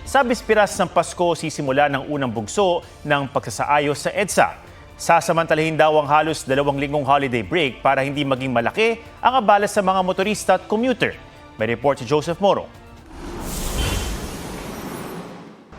Sa bispiras ng Pasko, sisimula ng unang bugso ng pagsasaayos sa EDSA. Sasamantalahin daw ang halos 2 linggong holiday break para hindi maging malaki ang abala sa mga motorista at commuter. May report si Joseph Moro.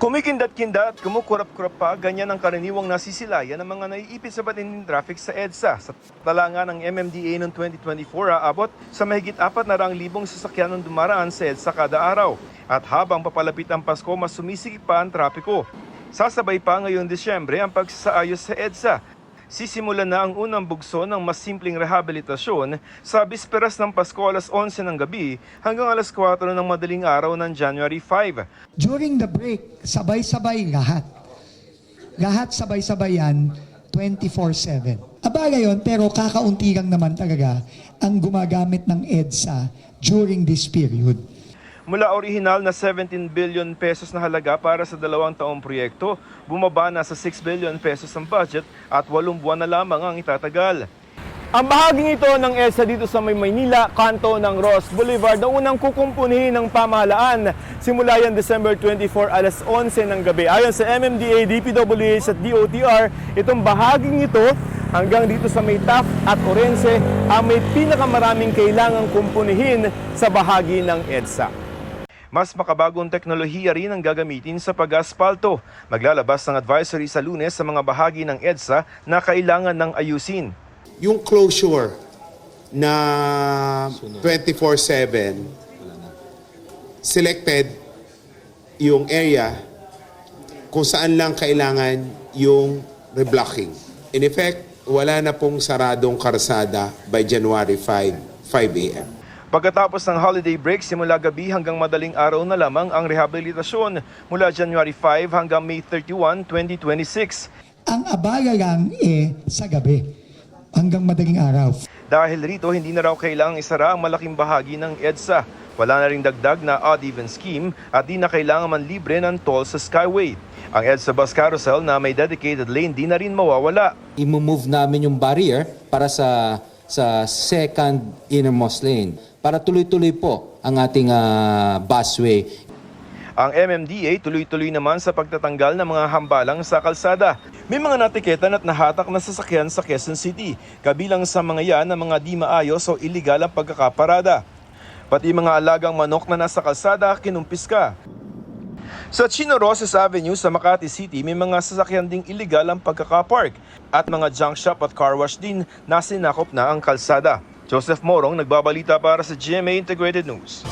Kumikindat-kindat, kumukurap-kurap pa, ganyan ang karaniwang nasisilayan ng mga naiipit sa batinding traffic sa EDSA. Sa talangan ng MMDA noong 2024, aabot sa mahigit 400,000 sasakyan ng dumaraan sa EDSA kada araw. At habang papalapit ang Pasko, mas sumisigip pa ang trapiko. Sasabay pa ngayong Disyembre ang pagsasaayos sa EDSA. Sisimulan na ang unang bugso ng mas simpleng rehabilitasyon sa bisperas ng Pasko alas 11 ng gabi hanggang alas 4 ng madaling araw ng January 5. During the break, sabay-sabay lahat. Lahat sabay-sabay yan, 24/7. Aba ngayon, pero kakaunti lang naman talaga ang gumagamit ng EDSA during this period. Mula orihinal na 17 billion pesos na halaga para sa 2 taong proyekto, bumaba na sa 6 billion pesos ang budget at 8 buwan na lamang ang itatagal. Ang bahaging ito ng EDSA dito sa May Maynila, kanto ng Ross Boulevard, na unang kukumpunihin ng pamahalaan simula yan December 24 alas 11 ng gabi. Ayon sa MMDA, DPWH at DOTR, itong bahaging ito hanggang dito sa May Taft at Orense ang may pinakamaraming kailangang kumpunihin sa bahagi ng EDSA. Mas makabagong teknolohiya rin ang gagamitin sa pag-aspalto. Maglalabas ng advisory sa Lunes sa mga bahagi ng EDSA na kailangan ng ayusin. Yung closure na 24/7, selected yung area kung saan lang kailangan yung reblocking. In effect, wala na pong saradong karsada by January 5 a.m. Pagkatapos ng holiday break, simula gabi hanggang madaling araw na lamang ang rehabilitasyon mula January 5 hanggang May 31, 2026. Ang abala lang sa gabi hanggang madaling araw. Dahil rito, hindi na raw kailangang isara ang malaking bahagi ng EDSA. Wala na ring dagdag na odd-even scheme at di na kailangan man libre ng toll sa Skyway. Ang EDSA bus carousel na may dedicated lane di na rin mawawala. I-move namin yung barrier para sa second innermost lane para tuloy-tuloy po ang ating busway. Ang MMDA tuloy-tuloy naman sa pagtatanggal ng mga hambalang sa kalsada. May mga natiketan at nahatak na sasakyan sa Quezon City, kabilang sa mga yan ang mga di maayos o iligal ang pagkakaparada. Pati mga alagang manok na nasa kalsada kinumpiska. Sa Chino Roses Avenue sa Makati City, may mga sasakyan ding iligal ang pagkakapark at mga junk shop at car wash din na sinakop na ang kalsada. Joseph Morong, nagbabalita para sa GMA Integrated News.